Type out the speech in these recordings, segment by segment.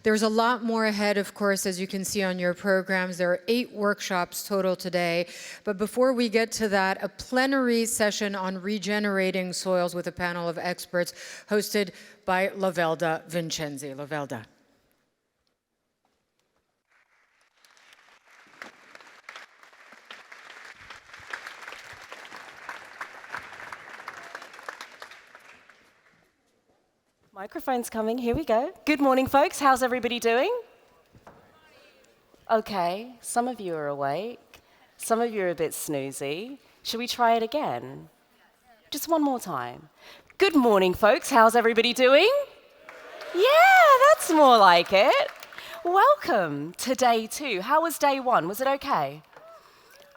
There's a lot more ahead, of course, as you can see on your programs. There are 8 workshops total today. But before we get to that, a plenary session on regenerating soils with a panel of experts hosted by Lovelda Vincenzi. Lovelda. Microphone's coming, here we go. Good morning, folks. How's everybody doing? Okay, some of you are awake. Some of you are a bit snoozy. Should we try it again? Just one more time. Good morning, folks. How's everybody doing? Yeah, that's more like it. Welcome to day 2. How was day 1? Was it okay?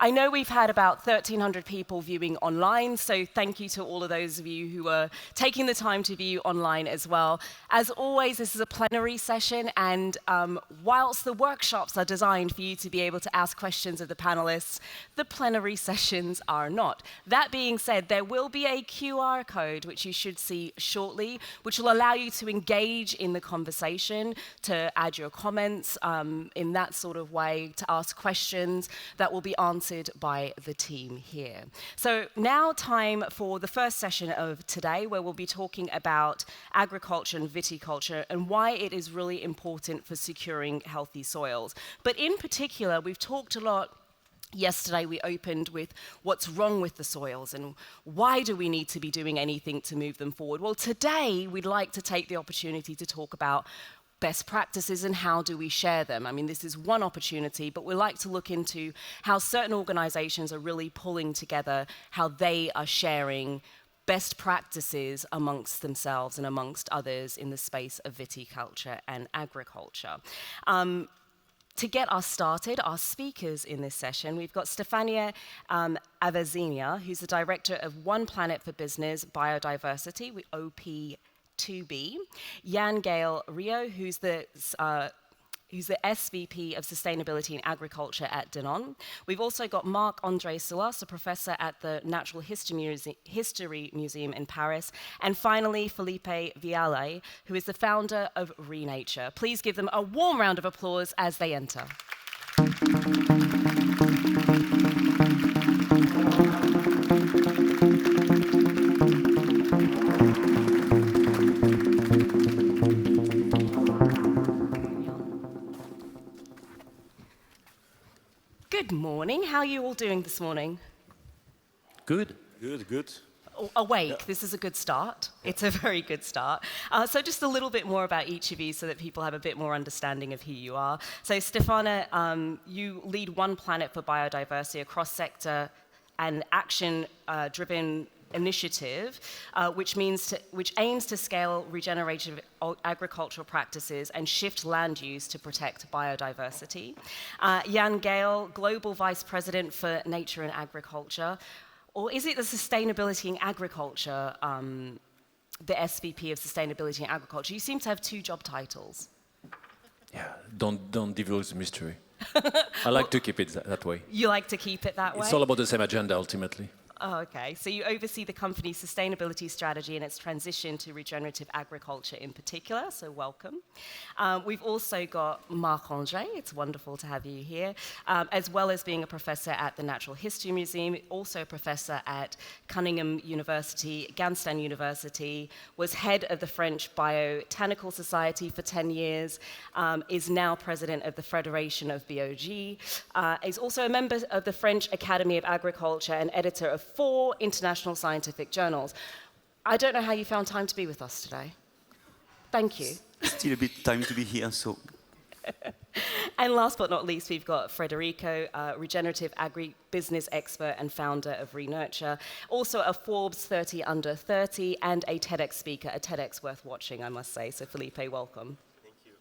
I know we've had about 1,300 people viewing online, so thank you to all of those of you who are taking the time to view online as well. As always, this is a plenary session, and whilst the workshops are designed for you to be able to ask questions of the panelists, the plenary sessions are not. That being said, there will be a QR code, which you should see shortly, which will allow you to engage in the conversation, to add your comments in that sort of way, to ask questions that will be answered by the team here. So now time for the first session of today, where we'll be talking about agriculture and viticulture and why it is really important for securing healthy soils. But in particular, we've talked a lot. Yesterday we opened with what's wrong with the soils and why do we need to be doing anything to move them forward. Well, today we'd like to take the opportunity to talk about best practices and how do we share them. I mean, this is one opportunity, but we like to look into how certain organizations are really pulling together, how they are sharing best practices amongst themselves and amongst others in the space of viticulture and agriculture. To get us started, our speakers in this session, we've got Stefania Avazinia, who's the director of One Planet for Business Biodiversity, with OP2B, Jan Gael Rio, who's the SVP of Sustainability and Agriculture at Danone. We've also got Marc-André Soulas, a professor at the Natural History Museum in Paris. And finally, Felipe Viale, who is the founder of Renature. Please give them a warm round of applause as they enter. Good morning. How are you all doing this morning? Good. Good. Awake. Yeah. This is a good start. It's a very good start. So just a little bit more about each of you so that people have a bit more understanding of who you are. So Stefana, you lead One Planet for Biodiversity, a cross-sector and action-driven initiative, which aims to scale regenerative agricultural practices and shift land use to protect biodiversity. Jan Gael, Global Vice President for Nature and Agriculture, or is it the Sustainability and Agriculture, the SVP of Sustainability and Agriculture? You seem to have 2 job titles. Yeah, don't divulge the mystery. I like to keep it that way. You like to keep it that way? It's all about the same agenda, ultimately. Oh, okay. So you oversee the company's sustainability strategy and its transition to regenerative agriculture in particular, so welcome. We've also got Marc-André. It's wonderful to have you here, as well as being a professor at the Natural History Museum, also a professor at Cunningham University, Ganstan University, was head of the French Botanical Society for 10 years, is now president of the Federation of BOG, is also a member of the French Academy of Agriculture and editor of 4 international scientific journals. I don't know how you found time to be with us today. Thank you. Still a bit time to be here, so. And last but not least, we've got Federico, regenerative agri-business expert and founder of Renature, also a Forbes 30 Under 30 and a TEDx speaker, a TEDx worth watching, I must say. So Felipe, welcome. Thank you.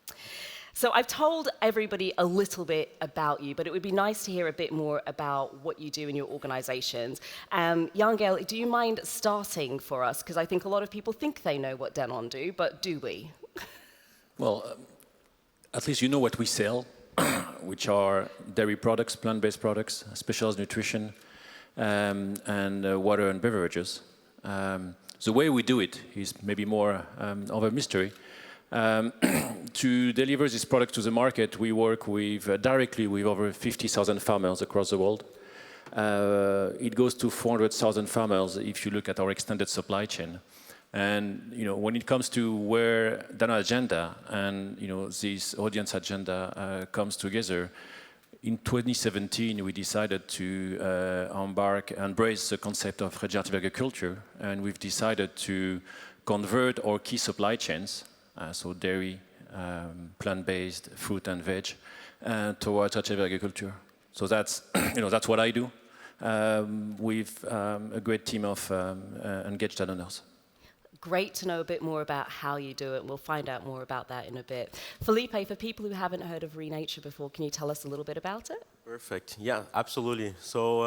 So I've told everybody a little bit about you, but it would be nice to hear a bit more about what you do in your organizations. Jan Gael, do you mind starting for us? Because I think a lot of people think they know what Danone do, but do we? Well, at least you know what we sell, which are dairy products, plant-based products, specialized nutrition, and water and beverages. The way we do it is maybe more of a mystery. To deliver this product to the market, we work with directly with over 50,000 farmers across the world. It goes to 400,000 farmers if you look at our extended supply chain. And when it comes to where Dana agenda and this audience agenda comes together, in 2017 we decided to embrace the concept of regenerative agriculture, and we've decided to convert our key supply chains, so dairy, plant-based, fruit and veg, towards regenerative agriculture. So that's that's what I do with a great team of engaged owners. Great to know a bit more about how you do it. We'll find out more about that in a bit. Felipe, for people who haven't heard of Renature before, can you tell us a little bit about it? Perfect. Yeah, absolutely. So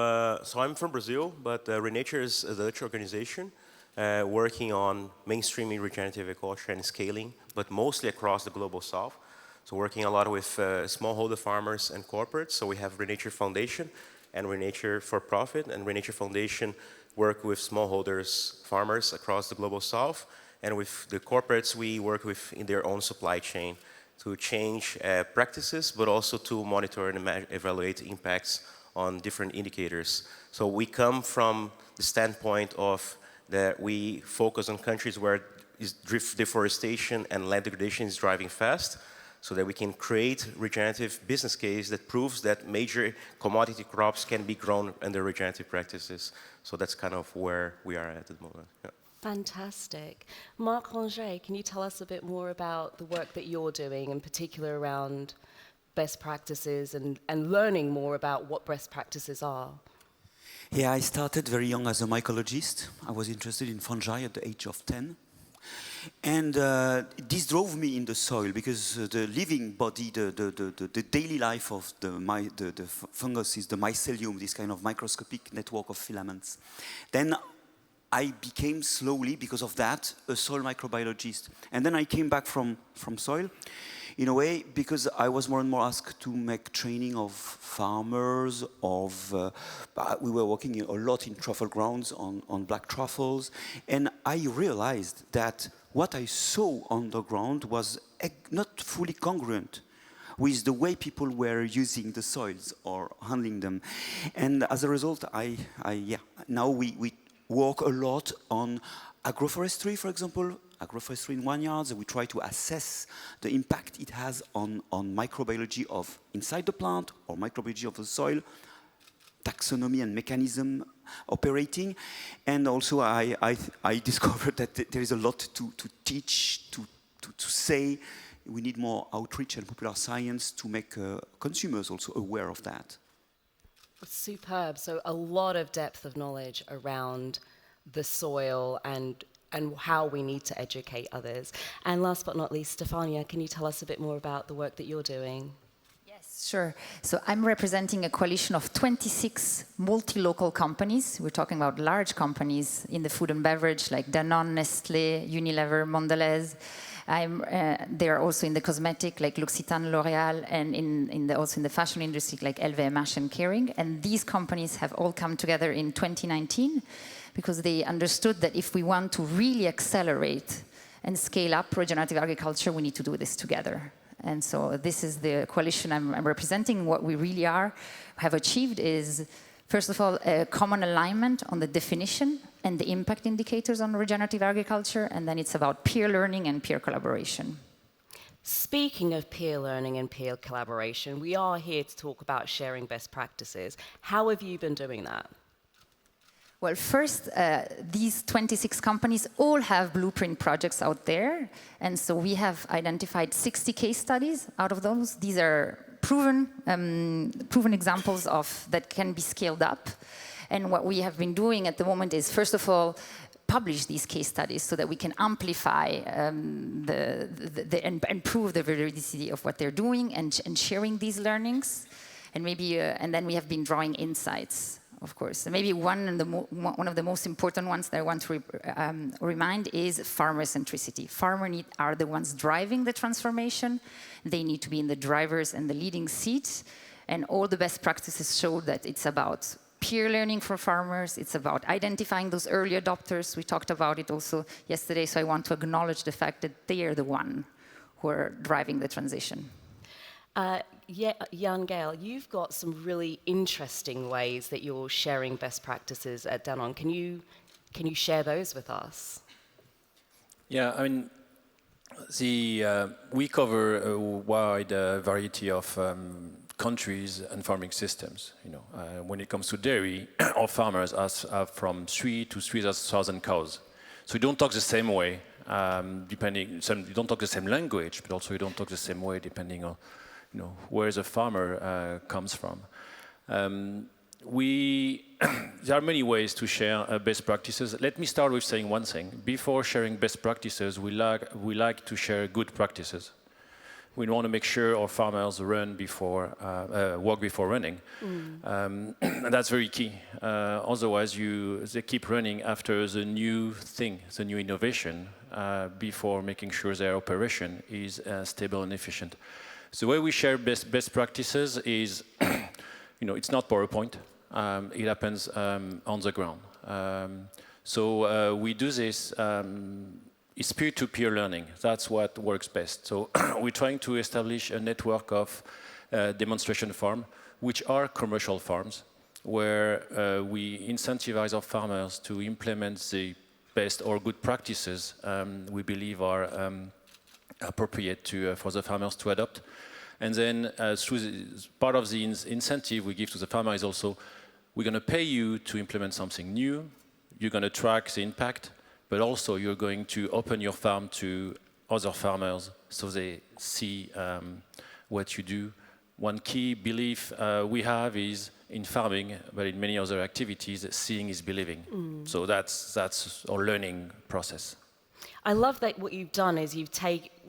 I'm from Brazil, but Renature is a Dutch organization working on mainstreaming regenerative agriculture and scaling, but mostly across the global south. So working a lot with smallholder farmers and corporates. So we have Renature Foundation and Renature for Profit, and Renature Foundation work with smallholders, farmers across the global south, and with the corporates we work with in their own supply chain to change practices, but also to monitor and evaluate impacts on different indicators. So we come from the standpoint of that we focus on countries where deforestation and land degradation is driving fast, so that we can create regenerative business case that proves that major commodity crops can be grown under regenerative practices. So that's kind of where we are at the moment. Yeah. Fantastic. Marc-André, can you tell us a bit more about the work that you're doing, in particular around best practices and learning more about what best practices are? Yeah, I started very young as a mycologist. I was interested in fungi at the age of 10. And this drove me in the soil because the living body, the daily life of the fungus is the mycelium, this kind of microscopic network of filaments. Then I became slowly, because of that, a soil microbiologist. And then I came back from soil, in a way, because I was more and more asked to make training of farmers, we were working a lot in truffle grounds on black truffles, and I realized that what I saw on the ground was not fully congruent with the way people were using the soils or handling them. And as a result, now we work a lot on agroforestry, for example, agroforestry in vineyards. We try to assess the impact it has on microbiology of inside the plant or microbiology of the soil, taxonomy and mechanism operating. And also I discovered that there is a lot to teach, to say. We need more outreach and popular science to make consumers also aware of that. Superb. So a lot of depth of knowledge around the soil and how we need to educate others. And last but not least, Stefania, can you tell us a bit more about the work that you're doing? Yes, sure. So I'm representing a coalition of 26 multi-local companies. We're talking about large companies in the food and beverage like Danone, Nestlé, Unilever, Mondelez. They're also in the cosmetic like L'Occitane, L'Oréal, and also in the fashion industry like LVMH and Kering. And these companies have all come together in 2019 because they understood that if we want to really accelerate and scale up regenerative agriculture, we need to do this together. And so this is the coalition I'm representing. What we really have achieved is, first of all, a common alignment on the definition and the impact indicators on regenerative agriculture, and then it's about peer learning and peer collaboration. Speaking of peer learning and peer collaboration, we are here to talk about sharing best practices. How have you been doing that? Well, first, these 26 companies all have blueprint projects out there, and so we have identified 60 case studies out of those. These are proven examples that can be scaled up. And what we have been doing at the moment is, first of all, publish these case studies so that we can amplify and prove the validity of what they're doing and sharing these learnings. And and then we have been drawing insights, of course. And maybe one of the most important ones that I want to remind is farmer centricity. Farmers are the ones driving the transformation. They need to be in the driver's and the leading seat. And all the best practices show that it's about peer learning for farmers. It's about identifying those early adopters. We talked about it also yesterday, so I want to acknowledge the fact that they are the one who are driving the transition. Yeah, Jan Gael, you've got some really interesting ways that you're sharing best practices at Danone. Can you share those with us? Yeah, I mean, we cover a wide variety of countries and farming systems. When it comes to dairy, our farmers have from 3 to 3,000 cows. So we don't talk the same way, you don't talk the same language, but also you don't talk the same way depending on where the farmer comes from. There are many ways to share best practices. Let me start with saying one thing. Before sharing best practices, we like to share good practices. We want to make sure our farmers walk before running. And that's very key. Otherwise, they keep running after the new thing, the new innovation, before making sure their operation is stable and efficient. So the way we share best practices is, it's not PowerPoint. It happens on the ground. So we do this. It's peer-to-peer learning. That's what works best. So we're trying to establish a network of demonstration farms, which are commercial farms, where we incentivize our farmers to implement the best or good practices we believe are appropriate for the farmers to adopt. And then part of the incentive we give to the farmer is also, we're going to pay you to implement something new, you're going to track the impact, but also you're going to open your farm to other farmers so they see what you do. One key belief we have is in farming, but in many other activities, seeing is believing. So that's our learning process. I love that what you've done is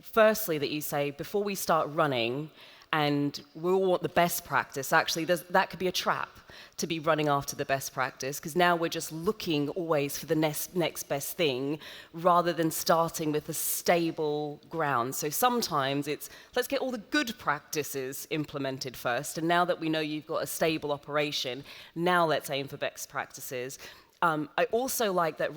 firstly that you say, before we start running, and we all want the best practice, actually that could be a trap to be running after the best practice, because now we're just looking always for the next best thing rather than starting with a stable ground. So sometimes it's, let's get all the good practices implemented first, and now that we know you've got a stable operation, now let's aim for best practices. I also like that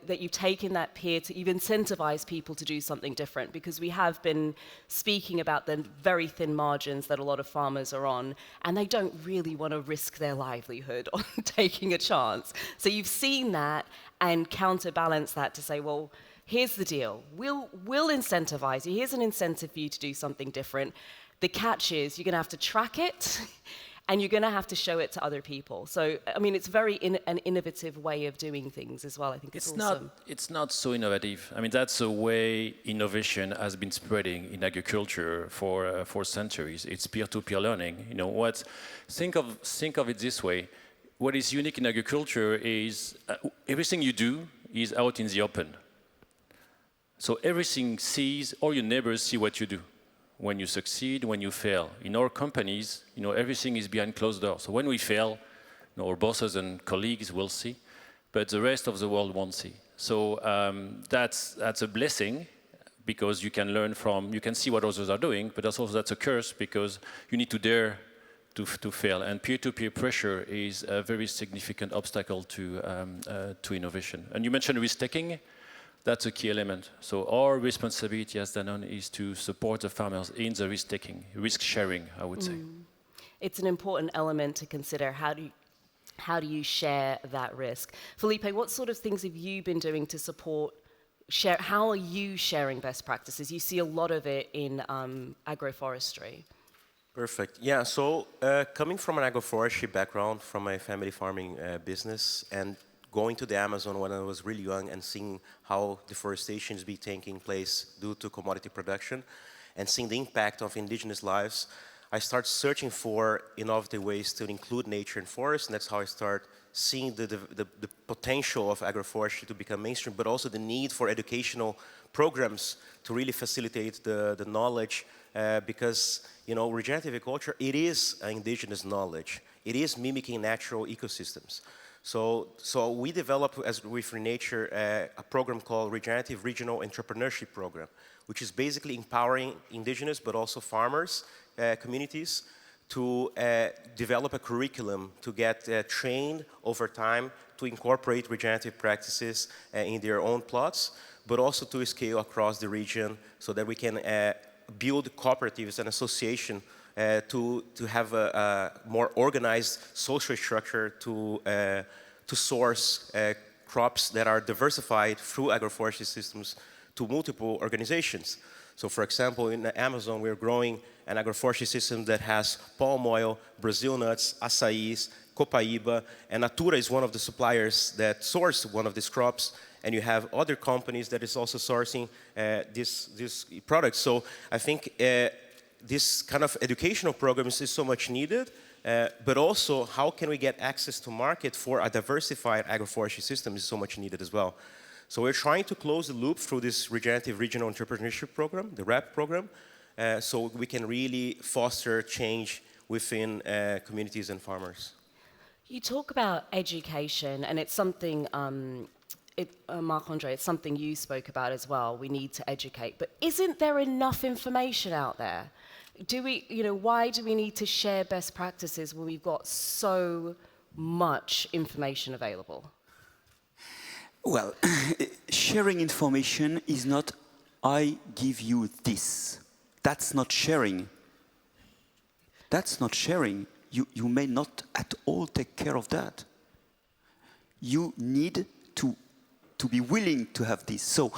that you've taken that you've incentivized people to do something different, because we have been speaking about the very thin margins that a lot of farmers are on, and they don't really want to risk their livelihood on taking a chance. So you've seen that and counterbalance that to say, well, here's the deal. We'll incentivize you. Here's an incentive for you to do something different. The catch is you're going to have to track it. And you're going to have to show it to other people. So, I mean, it's very an innovative way of doing things as well. I think it's awesome. It's not so innovative. I mean, that's the way innovation has been spreading in agriculture for centuries. It's peer-to-peer learning. Think of it this way. What is unique in agriculture is everything you do is out in the open. So all your neighbors see what you do. When you succeed, when you fail. In our companies, everything is behind closed doors. So when we fail, our bosses and colleagues will see, but the rest of the world won't see. So that's a blessing, because you can see what others are doing, but that's a curse, because you need to dare to fail. And peer-to-peer pressure is a very significant obstacle to innovation. And you mentioned risk-taking. That's a key element. So our responsibility as Danone is to support the farmers in the risk-taking, risk-sharing, I would say. It's an important element to consider. How do you share that risk? Felipe, what sort of things have you been doing to support how are you sharing best practices? You see a lot of it in agroforestry. Perfect. Yeah, so coming from an agroforestry background, from a family farming business, and going to the Amazon when I was really young and seeing how deforestation is taking place due to commodity production, and seeing the impact of indigenous lives, I started searching for innovative ways to include nature and forest, and that's how I started seeing the potential of agroforestry to become mainstream, but also the need for educational programs to really facilitate the knowledge, because regenerative agriculture, it is indigenous knowledge. It is mimicking natural ecosystems. So we developed, with Renature, a program called Regenerative Regional Entrepreneurship Program, which is basically empowering indigenous but also farmers communities to develop a curriculum to get trained over time to incorporate regenerative practices in their own plots, but also to scale across the region so that we can build cooperatives and association to have a more organized social structure to source crops that are diversified through agroforestry systems to multiple organizations. So for example, in the Amazon, we're growing an agroforestry system that has palm oil, Brazil nuts, açaís, Copaíba, and Natura is one of the suppliers that source one of these crops, and you have other companies that is also sourcing this product. So I think this kind of educational programs is so much needed, but also how can we get access to market for a diversified agroforestry system is so much needed as well. So we're trying to close the loop through this Regenerative Regional Entrepreneurship Program, the REP program, so we can really foster change within communities and farmers. You talk about education, and it's something, Marc-Andre, it's something you spoke about as well. We need to educate. But isn't there enough information out there? Why do we need to share best practices when we've got so much information available? Well, sharing information is not, I give you this. That's not sharing. That's not sharing. You may not at all take care of that. You need to be willing to have this. So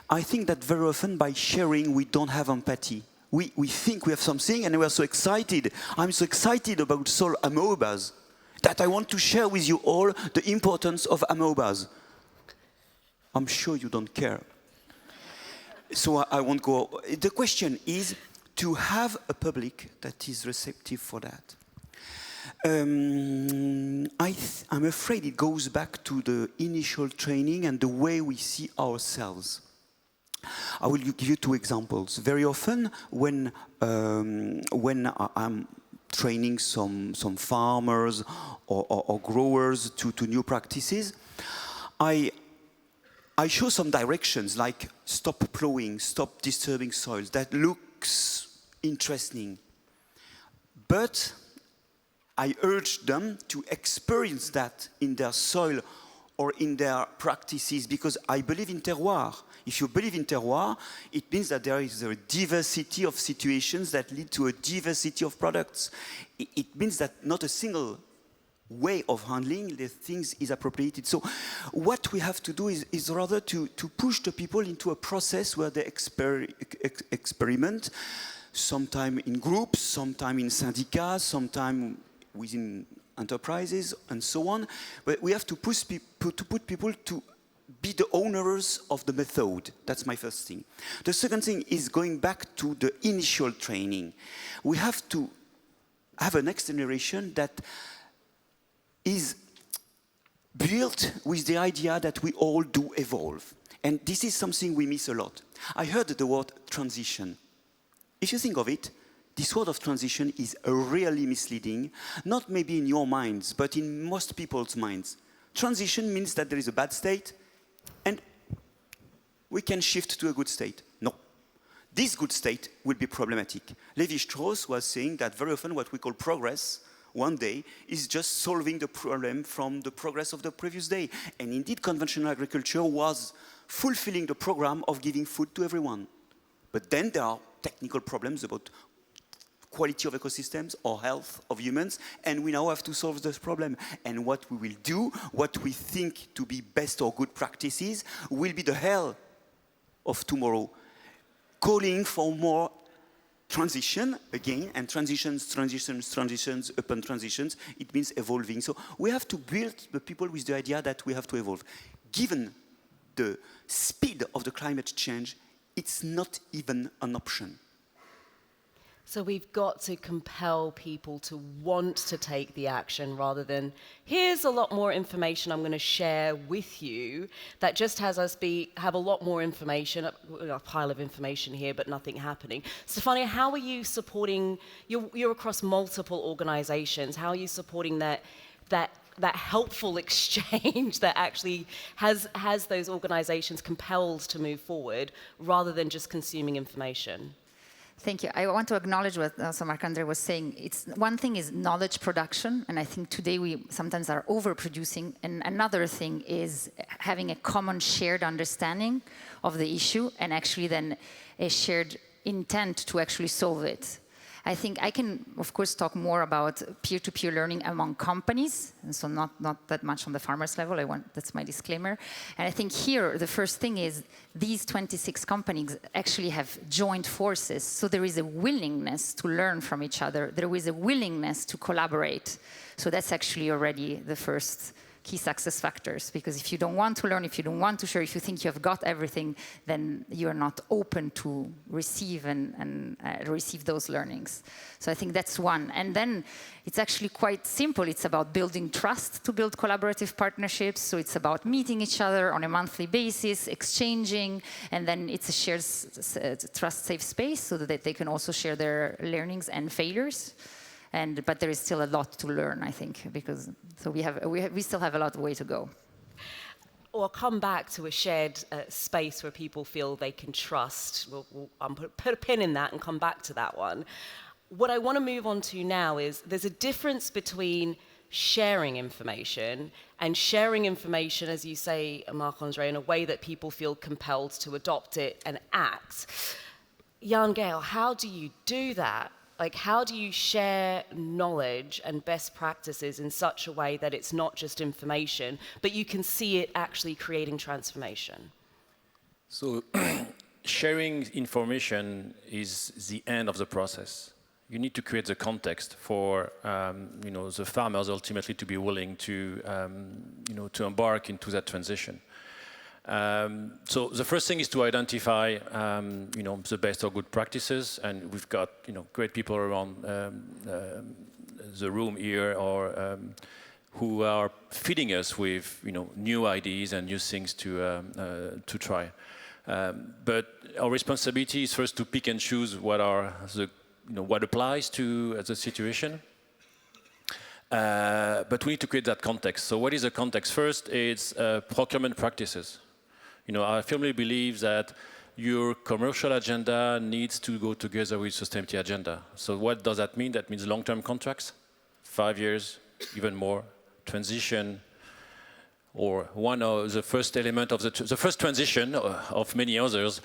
I think that very often by sharing, we don't have empathy. We think we have something and we are so excited. I'm so excited about soil amoebas that I want to share with you all the importance of amoebas. I'm sure you don't care. So I won't go. The question is to have a public that is receptive for that. I'm afraid it goes back to the initial training and the way we see ourselves. I will give you two examples. Very often, when I'm training some farmers or growers to new practices, I show some directions like stop plowing, stop disturbing soils. That looks interesting. But I urge them to experience that in their soil or in their practices because I believe in terroir. If you believe in terroir, it means that there is a diversity of situations that lead to a diversity of products. It means that not a single way of handling the things is appropriated. So what we have to do is rather to push the people into a process where they experiment, sometime in groups, sometime in syndicats, sometime within enterprises, and so on. But we have to put people to be the owners of the method. That's my first thing. The second thing is going back to the initial training. We have to have a next generation that is built with the idea that we all do evolve. And this is something we miss a lot. I heard the word transition. If you think of it, this word of transition is really misleading, not maybe in your minds, but in most people's minds. Transition means that there is a bad state, and we can shift to a good state. No. This good state will be problematic. Levi-Strauss was saying that very often what we call progress one day is just solving the problem from the progress of the previous day. And indeed, conventional agriculture was fulfilling the program of giving food to everyone. But then there are technical problems about quality of ecosystems or health of humans, and we now have to solve this problem. And what we will do, what we think to be best or good practices, will be the hell of tomorrow. Calling for more transition, again, and transitions upon transitions, it means evolving. So we have to build the people with the idea that we have to evolve. Given the speed of the climate change, it's not even an option. So we've got to compel people to want to take the action rather than, here's a lot more information I'm going to share with you that just has us have a lot more information, a pile of information here, but nothing happening. Stefania, how are you supporting, you're across multiple organizations, how are you supporting that helpful exchange that actually has those organizations compelled to move forward rather than just consuming information? Thank you. I want to acknowledge what also Marc-Andre was saying. One thing is knowledge production, and I think today we sometimes are overproducing. And another thing is having a common shared understanding of the issue and actually then a shared intent to actually solve it. I think I can, of course, talk more about peer-to-peer learning among companies, and so not that much on the farmers level. That's my disclaimer. And I think here, the first thing is these 26 companies actually have joined forces. So there is a willingness to learn from each other. There is a willingness to collaborate. So that's actually already the first key success factors, because if you don't want to learn, if you don't want to share, if you think you have got everything, then you're not open to receive and receive those learnings. So I think that's one. And then it's actually quite simple. It's about building trust to build collaborative partnerships. So it's about meeting each other on a monthly basis, exchanging, and then it's a shared trust safe space so that they can also share their learnings and failures. But there is still a lot to learn, I think, because we still have a lot of way to go. Or come back to a shared space where people feel they can trust. I'll put a pin in that and come back to that one. What I want to move on to now is there's a difference between sharing information and sharing information, as you say, Marc-André, in a way that people feel compelled to adopt it and act. Jan Gael, how do you do that? Like, how do you share knowledge and best practices in such a way that it's not just information, but you can see it actually creating transformation? So sharing information is the end of the process. You need to create the context for the farmers ultimately to be willing to to embark into that transition. So the first thing is to identify, the best or good practices, and we've got, great people around the room here, or who are feeding us with, new ideas and new things to try. But our responsibility is first to pick and choose what are what applies to the situation. But we need to create that context. So what is the context? First, it's procurement practices. I firmly believe that your commercial agenda needs to go together with sustainability agenda. So what does that mean? That means long-term contracts, 5 years, even more, transition, or one of the first element of the first transition of many others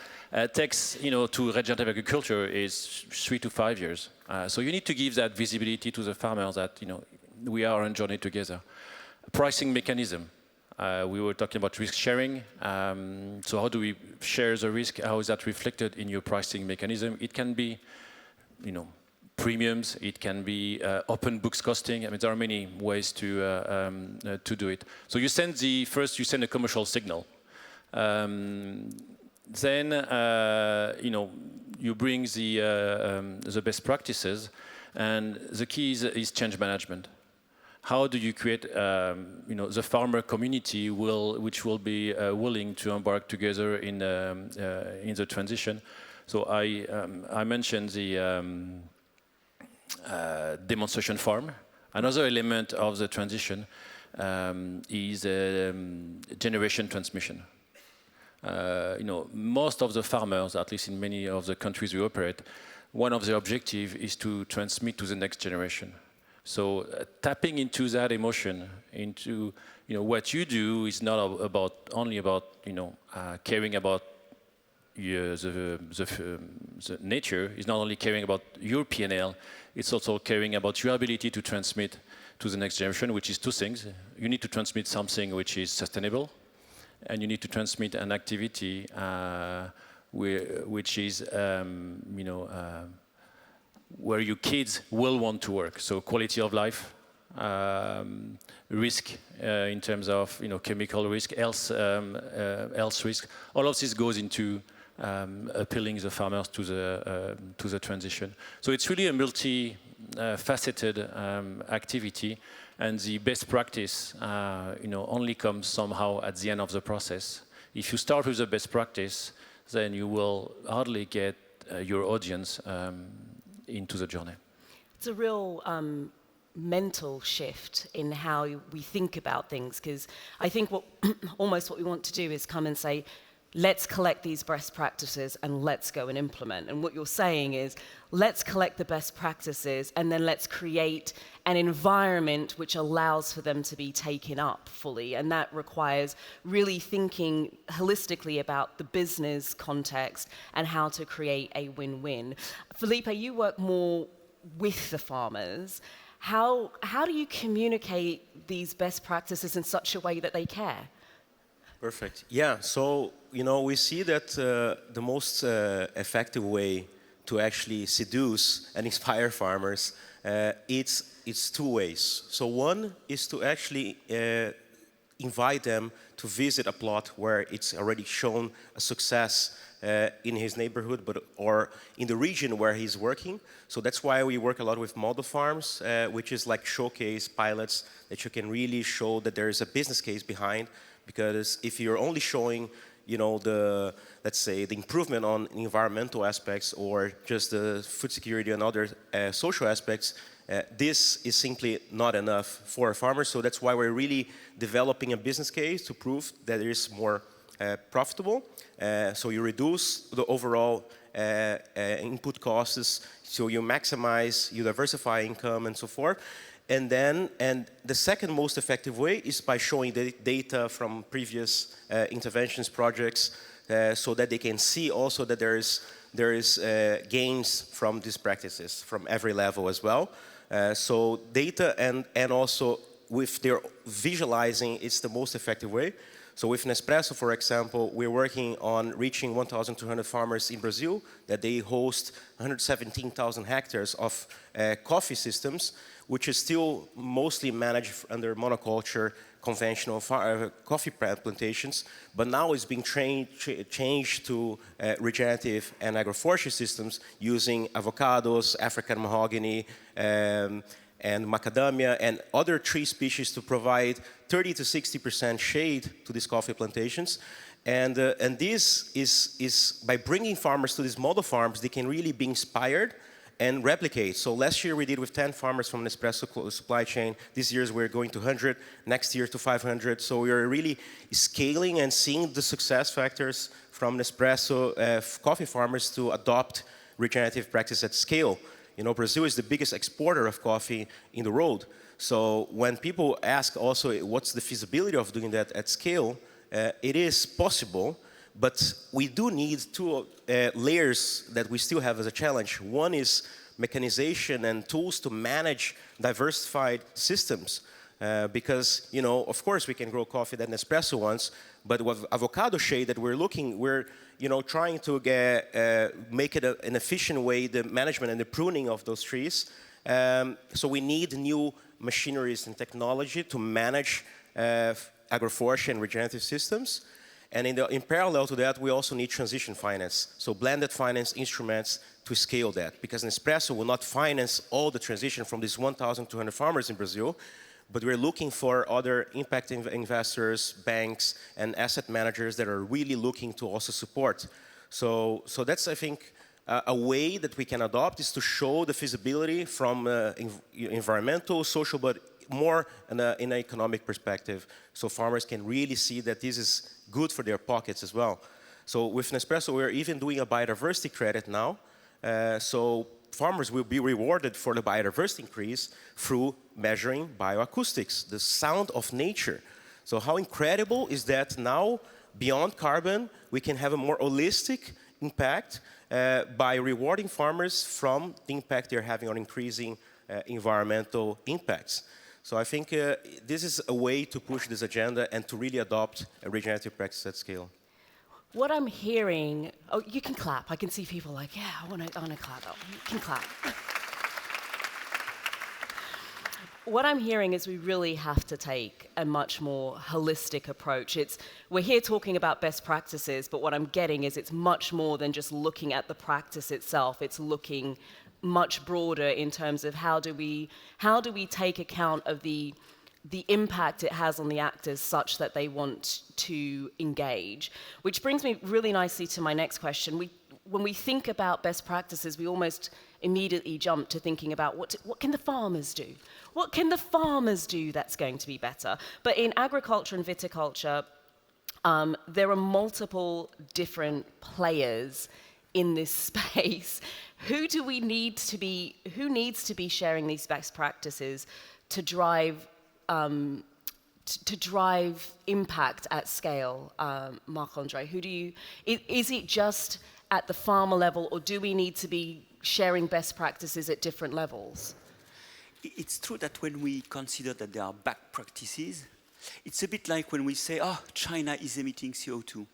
takes, to regenerative agriculture is 3 to 5 years. So you need to give that visibility to the farmers that, we are on a journey together. Pricing mechanism. We were talking about risk sharing. So how do we share the risk? How is that reflected in your pricing mechanism? It can be, premiums. It can be open books costing. I mean, there are many ways to do it. So you send a commercial signal. Then, you bring the best practices, and the key is change management. How do you create, the farmer community which will be willing to embark together in the transition? So I mentioned the demonstration farm. Another element of the transition is generation transmission. Most of the farmers, at least in many of the countries we operate, one of their objectives is to transmit to the next generation. So tapping into that emotion, into what you do is not only about caring about the nature. It's not only caring about your P&L. It's also caring about your ability to transmit to the next generation, which is two things. You need to transmit something which is sustainable, and you need to transmit an activity which is where your kids will want to work. So quality of life, risk in terms of chemical risk, health risk. All of this goes into appealing the farmers to the transition. So it's really a multi-faceted activity, and the best practice only comes somehow at the end of the process. If you start with the best practice, then you will hardly get your audience into the journey. It's a real mental shift in how we think about things, because I think almost what we want to do is come and say, let's collect these best practices and let's go and implement. And what you're saying is, let's collect the best practices and then let's create an environment which allows for them to be taken up fully. And that requires really thinking holistically about the business context and how to create a win-win. Felipe, you work more with the farmers. How do you communicate these best practices in such a way that they care? Perfect. Yeah, so, we see that the most effective way to actually seduce and inspire farmers, it's two ways. So one is to actually invite them to visit a plot where it's already shown a success in his neighborhood, or in the region where he's working. So that's why we work a lot with model farms, which is like showcase pilots that you can really show that there is a business case behind. Because if you're only showing, let's say, the improvement on environmental aspects or just the food security and other social aspects, this is simply not enough for farmers. So that's why we're really developing a business case to prove that it is more profitable. So you reduce the overall input costs, so you maximize, you diversify income and so forth. And the second most effective way is by showing the data from previous interventions projects, so that they can see also that there is gains from these practices from every level as well. So data and also with their visualizing, it's the most effective way. So with Nespresso, for example, we're working on reaching 1,200 farmers in Brazil, that they host 117,000 hectares of coffee systems, which is still mostly managed under monoculture, conventional coffee plantations, but now it's being changed to regenerative and agroforestry systems using avocados, African mahogany, and macadamia and other tree species to provide 30 to 60% shade to these coffee plantations. And this is by bringing farmers to these model farms, they can really be inspired and replicate. So last year we did with 10 farmers from Nespresso supply chain. This year we're going to 100, next year to 500. So we are really scaling and seeing the success factors from Nespresso coffee farmers to adopt regenerative practice at scale. Brazil is the biggest exporter of coffee in the world. So when people ask also what's the feasibility of doing that at scale, it is possible, but we do need two layers that we still have as a challenge. One is mechanization and tools to manage diversified systems. Because, of course we can grow coffee that Nespresso wants, but with avocado shade that we're trying to make it an efficient way, the management and the pruning of those trees. So we need new machineries and technology to manage agroforestry and regenerative systems. And in parallel to that, we also need transition finance, so blended finance instruments to scale that. Because Nespresso will not finance all the transition from these 1,200 farmers in Brazil, but we're looking for other impact investors, banks, and asset managers that are really looking to also support. So that's, I think, a way that we can adopt is to show the feasibility from environmental, social, but more in an economic perspective, so farmers can really see that this is good for their pockets as well. So with Nespresso, we're even doing a biodiversity credit now. So farmers will be rewarded for the biodiversity increase through measuring bioacoustics, the sound of nature. So how incredible is that now, beyond carbon, we can have a more holistic impact by rewarding farmers from the impact they're having on increasing environmental impacts. So I think this is a way to push this agenda and to really adopt a regenerative practice at scale. What I'm hearing, oh, you can clap. I can see people like, yeah, I want to clap. Oh, you can clap. What I'm hearing is we really have to take a much more holistic approach. We're here talking about best practices, but what I'm getting is it's much more than just looking at the practice itself. It's looking much broader in terms of how do we take account of the impact it has on the actors such that they want to engage. Which brings me really nicely to my next question. When we think about best practices, we almost immediately jump to thinking about what can the farmers do? What can the farmers do that's going to be better? But in agriculture and viticulture, There are multiple different players in this space. Who needs to be sharing these best practices to drive impact at scale? Marc-Andre, is it just at the farmer level, or do we need to be sharing best practices at different levels? It's true that when we consider that there are bad practices, it's a bit like when we say, oh, China is emitting CO2.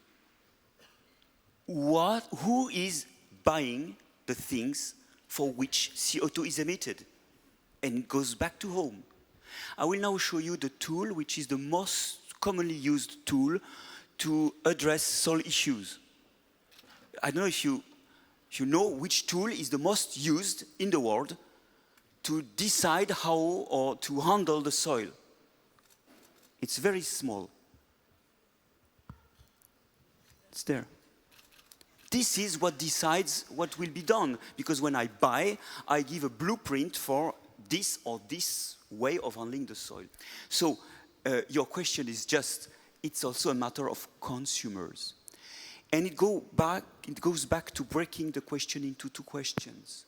Who is buying the things for which CO2 is emitted and goes back to home? I will now show you the tool which is the most commonly used tool to address soil issues. I don't know if you know which tool is the most used in the world to decide how or to handle the soil. It's very small. It's there. This is what decides what will be done, because when I buy, I give a blueprint for this or this way of handling the soil. So your question is just, it's also a matter of consumers. And it goes back to breaking the question into two questions.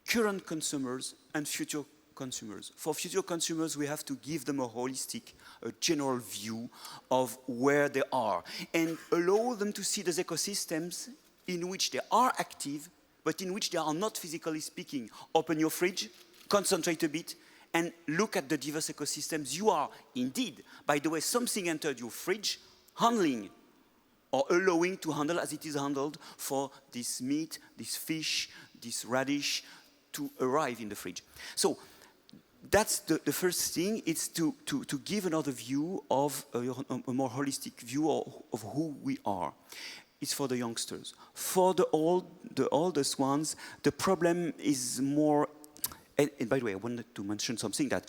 Current consumers and future consumers. For future consumers, we have to give them a holistic, a general view of where they are and allow them to see those ecosystems in which they are active, but in which they are not physically speaking. Open your fridge, concentrate a bit, and look at the diverse ecosystems you are indeed. By the way, something entered your fridge, handling or allowing to handle as it is handled for this meat, this fish, this radish to arrive in the fridge. So that's the first thing. It's to give another view of a more holistic view of who we are. It's for the youngsters. For the oldest ones, the problem is more. And by the way, I wanted to mention something that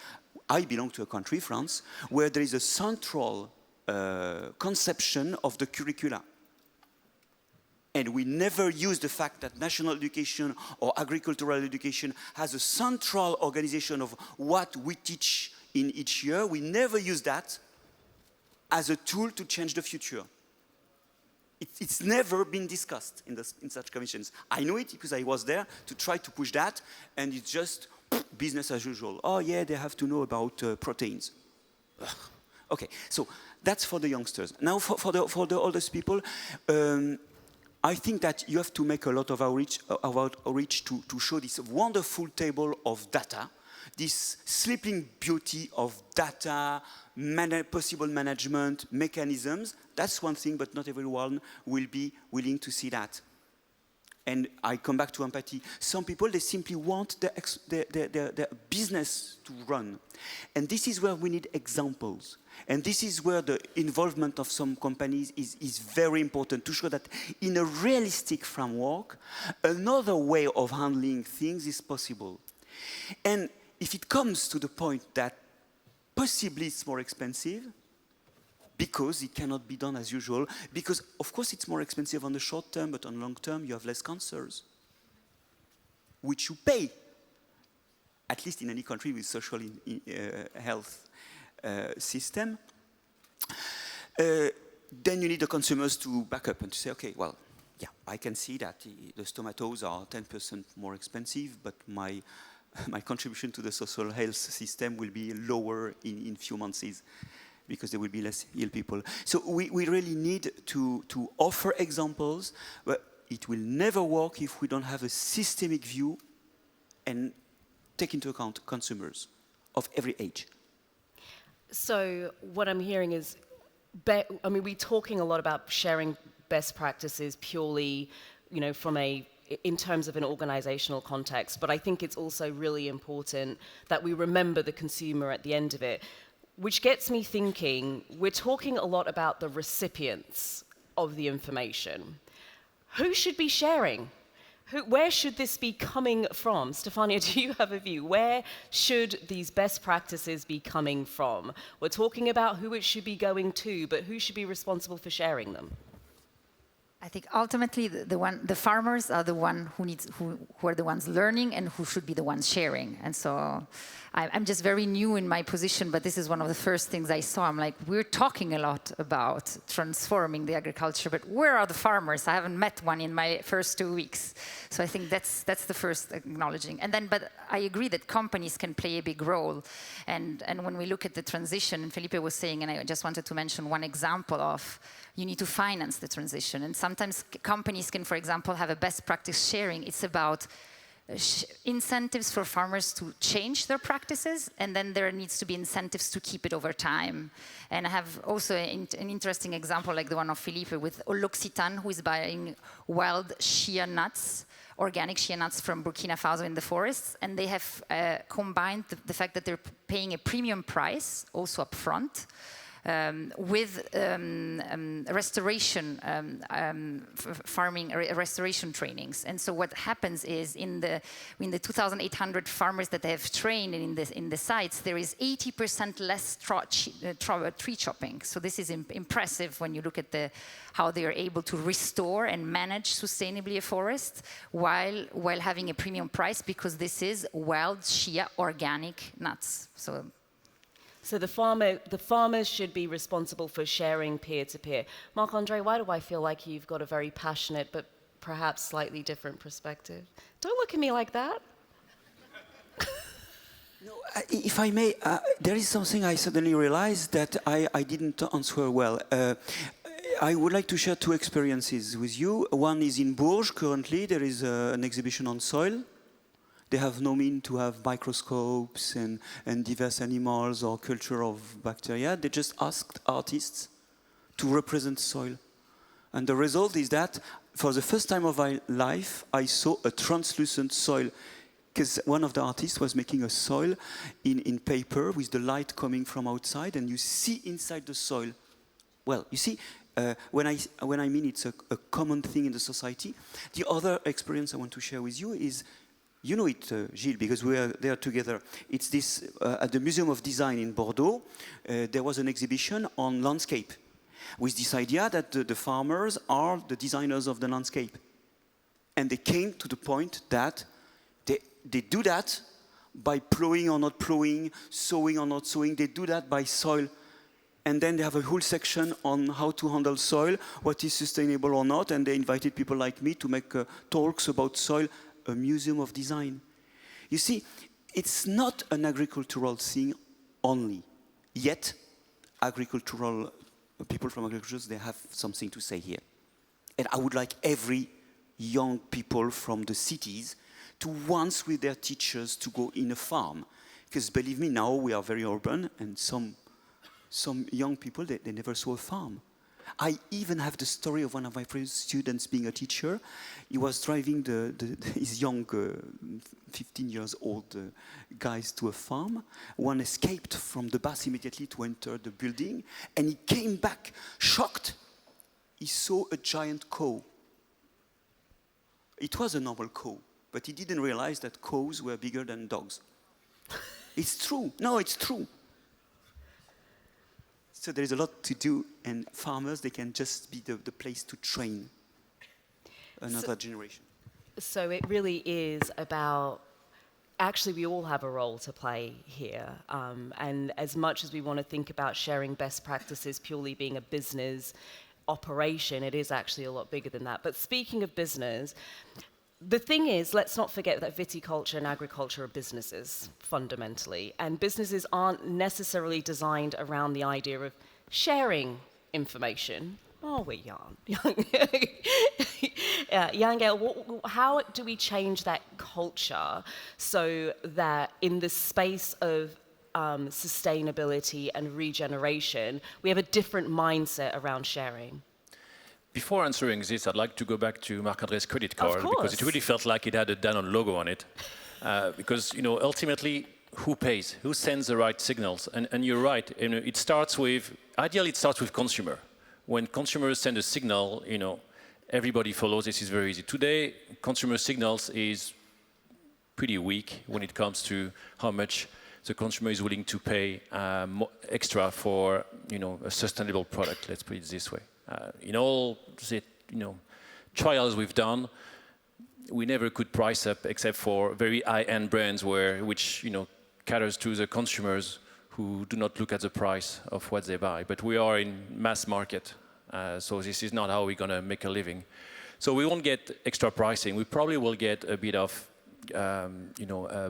I belong to a country, France, where there is a central conception of the curricula. And we never use the fact that national education or agricultural education has a central organization of what we teach in each year. We never use that as a tool to change the future. It's never been discussed in such commissions. I know it because I was there to try to push that, and it's just business as usual. Oh yeah, they have to know about proteins. Ugh. Okay, so that's for the youngsters. Now for the oldest people, I think that you have to make a lot of outreach to show this wonderful table of data, this sleeping beauty of data, possible management mechanisms. That's one thing, but not everyone will be willing to see that. And I come back to empathy. Some people, they simply want their business to run. And this is where we need examples. And this is where the involvement of some companies is very important, to show that in a realistic framework, another way of handling things is possible. And if it comes to the point that possibly it's more expensive, because it cannot be done as usual, because of course it's more expensive on the short term, but on long term you have less cancers, which you pay, at least in any country with social health system. Then you need the consumers to back up and to say, okay, well, yeah, I can see that the tomatoes are 10% more expensive, but my contribution to the social health system will be lower in few months, because there will be less ill people. So we really need to offer examples, but it will never work if we don't have a systemic view and take into account consumers of every age. So what I'm hearing is, we're talking a lot about sharing best practices purely, in terms of an organizational context, but I think it's also really important that we remember the consumer at the end of it. Which gets me thinking, we're talking a lot about the recipients of the information. Who should be sharing? Where should this be coming from? Stefania, do you have a view? Where should these best practices be coming from? We're talking about who it should be going to, but who should be responsible for sharing them? I think ultimately the farmers are the one who are the ones learning and who should be the ones sharing. And so I'm just very new in my position, but this is one of the first things I saw. I'm like, we're talking a lot about transforming the agriculture, but where are the farmers? I haven't met one in my first 2 weeks. So I think that's the first acknowledging. And then, but I agree that companies can play a big role. And when we look at the transition, and Felipe was saying, and I just wanted to mention one example of, you need to finance the transition. And sometimes companies can, for example, have a best practice sharing. It's about incentives for farmers to change their practices, and then there needs to be incentives to keep it over time. And I have also an interesting example like the one of Felipe with L'Occitane, who is buying wild shea nuts, organic shea nuts from Burkina Faso in the forests, and they have combined the fact that they're paying a premium price, also up front, with restoration farming restoration trainings. And so what happens is in the 2,800 farmers that they have trained in the sites, there is 80% less tree chopping. So this is impressive when you look at how they are able to restore and manage sustainably a forest while having a premium price, because this is wild shea organic nuts. So the farmers should be responsible for sharing peer-to-peer. Marc-Andre, why do I feel like you've got a very passionate but perhaps slightly different perspective? Don't look at me like that. No, if I may, there is something I suddenly realized that I didn't answer well. I would like to share two experiences with you. One is in Bourges currently. There is an exhibition on soil. They have no mean to have microscopes and diverse animals or culture of bacteria. They just asked artists to represent soil. And the result is that for the first time of my life, I saw a translucent soil, because one of the artists was making a soil in paper with the light coming from outside, and you see inside the soil. Well, you see, when I mean it's a common thing in the society. The other experience I want to share with you is, you know it, Gilles, because we are there together. It's this, at the Museum of Design in Bordeaux, there was an exhibition on landscape, with this idea that the farmers are the designers of the landscape. And they came to the point that they do that by plowing or not plowing, sowing or not sowing. They do that by soil. And then they have a whole section on how to handle soil, what is sustainable or not, and they invited people like me to make talks about soil. A museum of design. You see, it's not an agricultural thing only. Yet, agricultural people from agriculture, they have something to say here. And I would like every young people from the cities to once with their teachers to go in a farm. Because believe me, now we are very urban, and some young people, they never saw a farm. I even have the story of one of my previous students being a teacher. He was driving his young 15 years old guys to a farm. One escaped from the bus immediately to enter the building, and he came back shocked. He saw a giant cow. It was a normal cow, but he didn't realize that cows were bigger than dogs. It's true. No, it's true. So there is a lot to do, and farmers, they can just be the place to train another generation. So it really is about, actually we all have a role to play here. And as much as we want to think about sharing best practices purely being a business operation, it is actually a lot bigger than that. But speaking of business, the thing is, let's not forget that viticulture and agriculture are businesses, fundamentally. And businesses aren't necessarily designed around the idea of sharing information. Oh, we're young. Jan-Gael, how do we change that culture so that in the space of sustainability and regeneration, we have a different mindset around sharing? Before answering this, I'd like to go back to Marc-André's credit card, because it really felt like it had a Danone logo on it. Because, ultimately, who pays? Who sends the right signals? And you're right, it starts with, ideally it starts with consumer. When consumers send a signal, everybody follows. This is very easy. Today, consumer signals is pretty weak when it comes to how much the consumer is willing to pay extra for, a sustainable product, let's put it this way. In all the trials we've done, we never could price up except for very high-end brands which caters to the consumers who do not look at the price of what they buy. But we are in mass market, so this is not how we're going to make a living. So we won't get extra pricing. We probably will get a bit of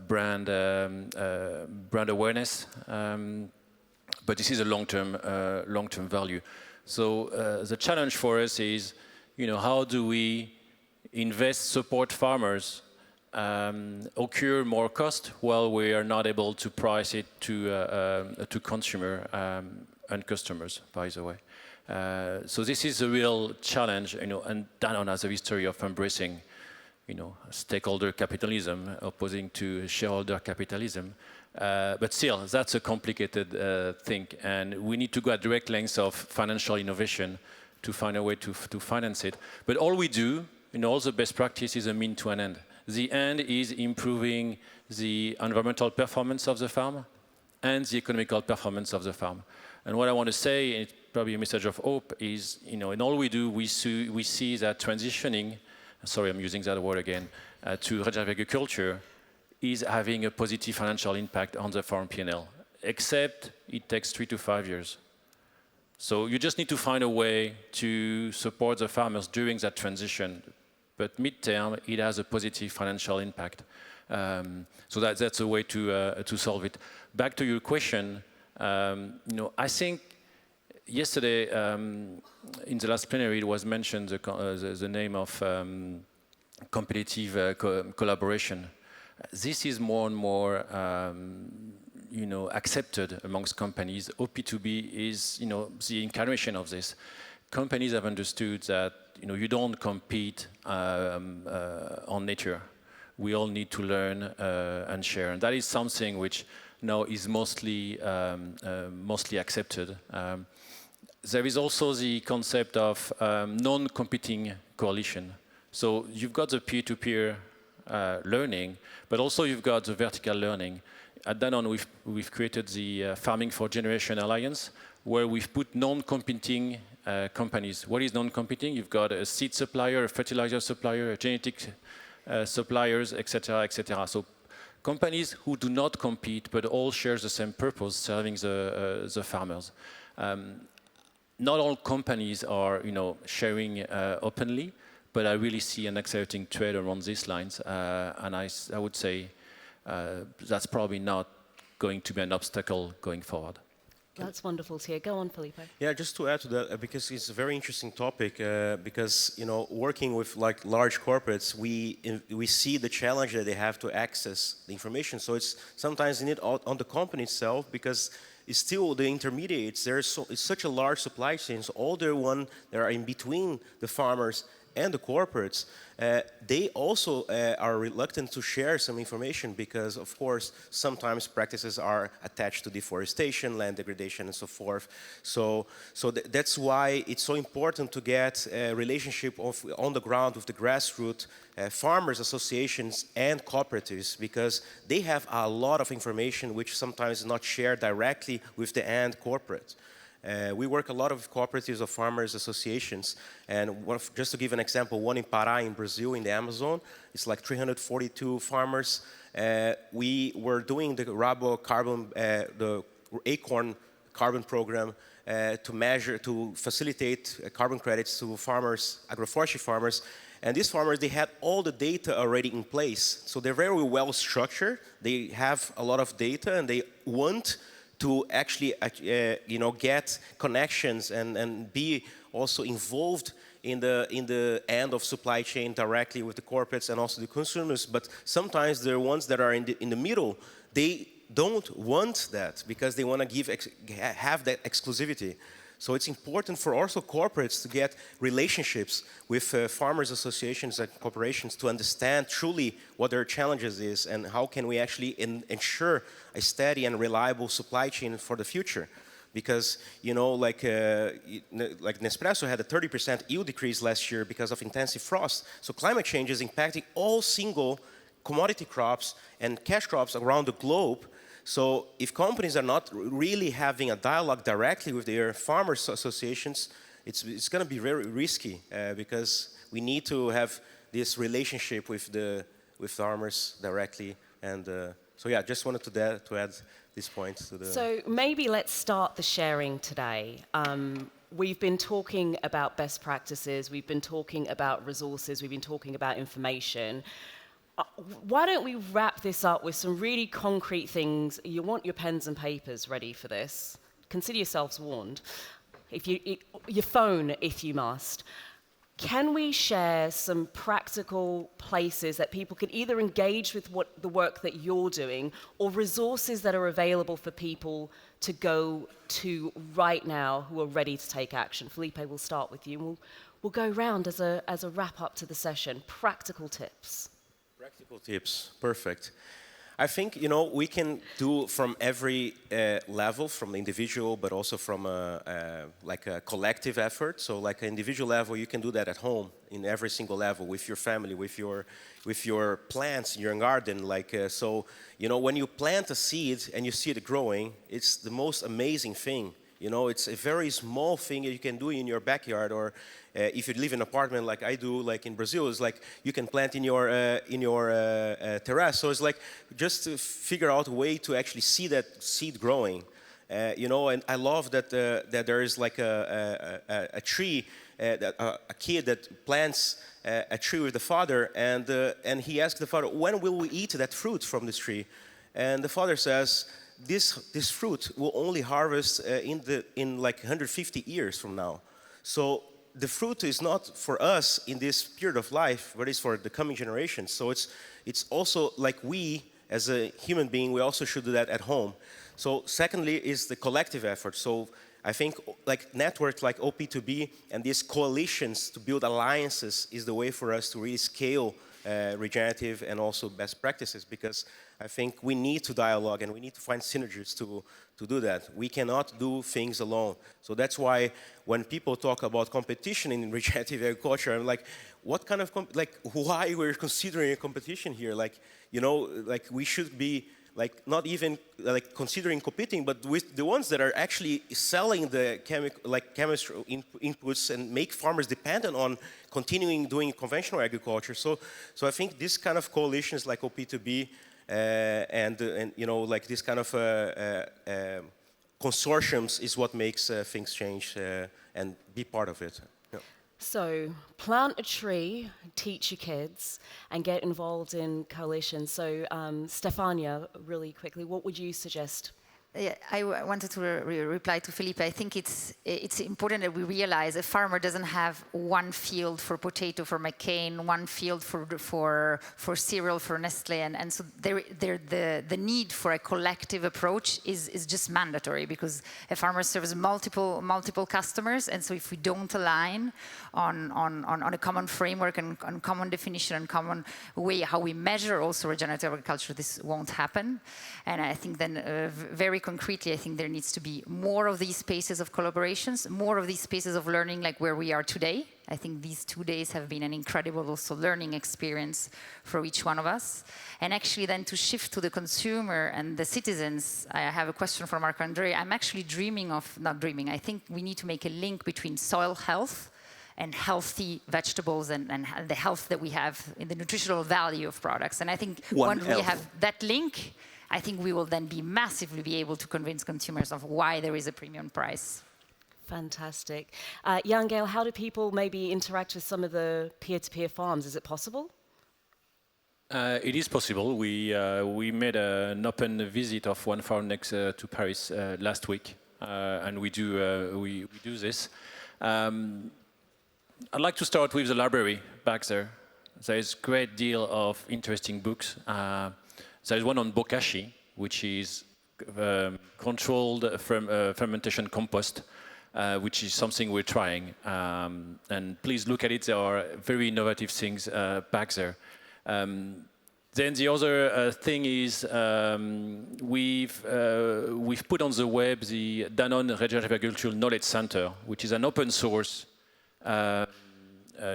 brand awareness, but this is a long-term value. So the challenge for us is, how do we invest, support farmers, occur more cost while we are not able to price it to consumer and customers, by the way. So this is a real challenge, and Danone has a history of embracing, stakeholder capitalism, opposing to shareholder capitalism. But still, that's a complicated thing, and we need to go at direct lengths of financial innovation to find a way to finance it. But all we do, all the best practice is a mean to an end. The end is improving the environmental performance of the farm and the economical performance of the farm. And what I want to say, and it's probably a message of hope, is, in all we do, we see that transitioning, sorry, I'm using that word again, to regenerative agriculture is having a positive financial impact on the farm P&L, except it takes 3 to 5 years. So you just need to find a way to support the farmers during that transition. But mid-term, it has a positive financial impact. So that's a way to solve it. Back to your question, I think yesterday in the last plenary it was mentioned the name of competitive collaboration. This is more and more accepted amongst companies. OP2B is the incarnation of this. Companies have understood that you don't compete on nature. We all need to learn and share, and that is something which now is mostly accepted. There is also the concept of non-competing coalition. So you've got the peer-to-peer learning, but also you've got the vertical learning. At Danone, we've created the Farming for Generation Alliance, where we've put non-competing companies. What is non-competing? You've got a seed supplier, a fertilizer supplier, a genetic suppliers, etc., etc. So companies who do not compete, but all share the same purpose, serving the farmers. Not all companies are, sharing openly, but I really see an accelerating trend around these lines, and I would say that's probably not going to be an obstacle going forward. That's wonderful to hear. Go on, Filippo. Yeah, just to add to that, because it's a very interesting topic, because working with large corporates, we see the challenge that they have to access the information. So it's sometimes in it on the company itself, because it's still the intermediates. It's such a large supply chain. So all the ones that are in between the farmers and the corporates, they also are reluctant to share some information because, of course, sometimes practices are attached to deforestation, land degradation, and so forth. So that's why it's so important to get a relationship on the ground with the grassroots farmers associations and cooperatives, because they have a lot of information which sometimes is not shared directly with the end corporate. We work a lot with cooperatives of farmers associations, and just to give an example, one in Pará in Brazil in the Amazon, it's like 342 farmers. We were doing the Rabo carbon, the Acorn carbon program to facilitate carbon credits to farmers, agroforestry farmers. And these farmers, they had all the data already in place. So they're very well structured. They have a lot of data, and they want to actually get connections and be also involved in the end of supply chain directly with the corporates and also the consumers. But sometimes the ones that are in the middle, they don't want that because they want to have that exclusivity. So it's important for also corporates to get relationships with farmers associations and corporations to understand truly what their challenges is and how can we actually ensure a steady and reliable supply chain for the future. Because, like Nespresso had a 30% yield decrease last year because of intensive frost. So climate change is impacting all single commodity crops and cash crops around the globe. So if companies are not really having a dialogue directly with their farmers associations, it's going to be very risky because we need to have this relationship with the farmers directly. And so yeah, just wanted to add this point to the. So maybe let's start the sharing today. We've been talking about best practices, we've been talking about resources, we've been talking about information. Why don't we wrap this up with some really concrete things? You want your pens and papers ready for this. Consider yourselves warned. Your phone, if you must. Can we share some practical places that people can either engage with the work that you're doing, or resources that are available for people to go to right now who are ready to take action? Felipe, we'll start with you. We'll go round as a wrap up to the session. Practical tips. Practical tips, perfect. I think, we can do from every level, from the individual, but also from a collective effort. So like an individual level, you can do that at home, in every single level, with your family, with your plants in your garden. When you plant a seed and you see it growing, it's the most amazing thing. It's a very small thing that you can do in your backyard, or if you live in an apartment like I do, like in Brazil, it's like you can plant in your terrace. So it's like just to figure out a way to actually see that seed growing. And I love that there is like a tree, a kid that plants a tree with the father, and he asks the father, when will we eat that fruit from this tree? And the father says, this fruit will only harvest in like 150 years from now. So the fruit is not for us in this period of life, but it's for the coming generations. So it's also like we, as a human being, we also should do that at home. So secondly is the collective effort. So I think like networks like OP2B and these coalitions to build alliances is the way for us to really scale regenerative and also best practices, because I think we need to dialogue and we need to find synergies to do that. We cannot do things alone. So that's why when people talk about competition in regenerative agriculture, I'm like, what kind of, why we're considering a competition here? We should be not even considering competing, but with the ones that are actually selling the chemistry inputs and make farmers dependent on continuing doing conventional agriculture. So I think this kind of coalitions like OP2B and this kind of consortiums is what makes things change and be part of it. Yeah. So plant a tree, teach your kids, and get involved in coalitions. So Stefania, really quickly, what would you suggest? Yeah, I wanted to reply to Felipe. I think it's important that we realize a farmer doesn't have one field for potato, for McCain, one field for cereal, for Nestle, and so the need for a collective approach is just mandatory, because a farmer serves multiple customers, and so if we don't align on a common framework and on common definition and common way how we measure also regenerative agriculture, this won't happen. And I think then very concretely, I think there needs to be more of these spaces of collaborations, more of these spaces of learning like where we are today. I think these 2 days have been an incredible also learning experience for each one of us. And actually then to shift to the consumer and the citizens, I have a question for Marc-André. I'm actually I think we need to make a link between soil health and healthy vegetables and the health that we have in the nutritional value of products. And I think when we have that link, I think we will then be massively able to convince consumers of why there is a premium price. Fantastic. Jan Gael, how do people maybe interact with some of the peer-to-peer farms? Is it possible? It is possible. We made an open visit of one farm next to Paris last week, and we do this. I'd like to start with the library back there. There is a great deal of interesting books. There is one on bokashi, which is controlled fermentation compost, which is something we're trying. And please look at it. There are very innovative things back there. Then the other thing is we've put on the web the Danone Regenerative Agricultural Knowledge Center, which is an open source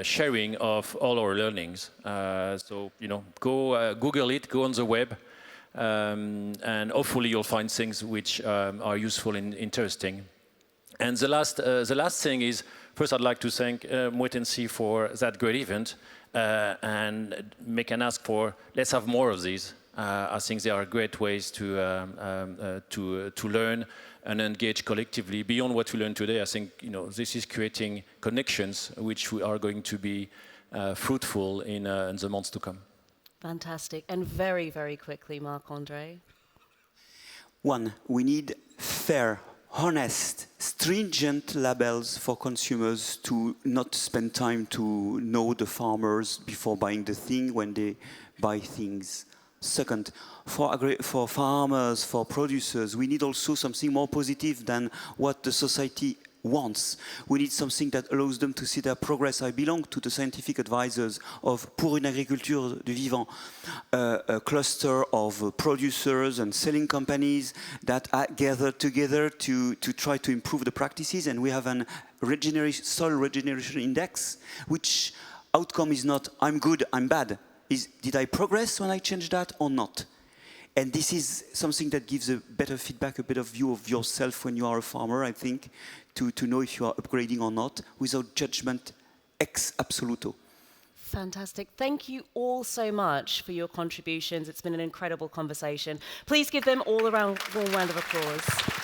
sharing of all our learnings. So, go Google it, go on the web, and hopefully you'll find things which are useful and interesting. And the last thing is First, I'd like to thank Moitensi for that great event and make an ask for let's have more of these. I think they are great ways to learn and engage collectively beyond what we learned today. I think this is creating connections which are going to be fruitful in the months to come. Fantastic. And very, very quickly, Marc-André. One, we need fair, honest, stringent labels for consumers to not spend time to know the farmers before buying the thing when they buy things. Second, for farmers, for producers, we need also something more positive than what the society wants. We need something that allows them to see their progress. I belong to the scientific advisors of Pour une agriculture du vivant, a cluster of producers and selling companies that are gathered together to try to improve the practices. And we have an soil regeneration index, which outcome is not I'm good, I'm bad. Did I progress when I change that or not? And this is something that gives a better feedback, a better view of yourself when you are a farmer, I think, to know if you are upgrading or not, without judgment ex absoluto. Fantastic. Thank you all so much for your contributions. It's been an incredible conversation. Please give them all a warm round of applause.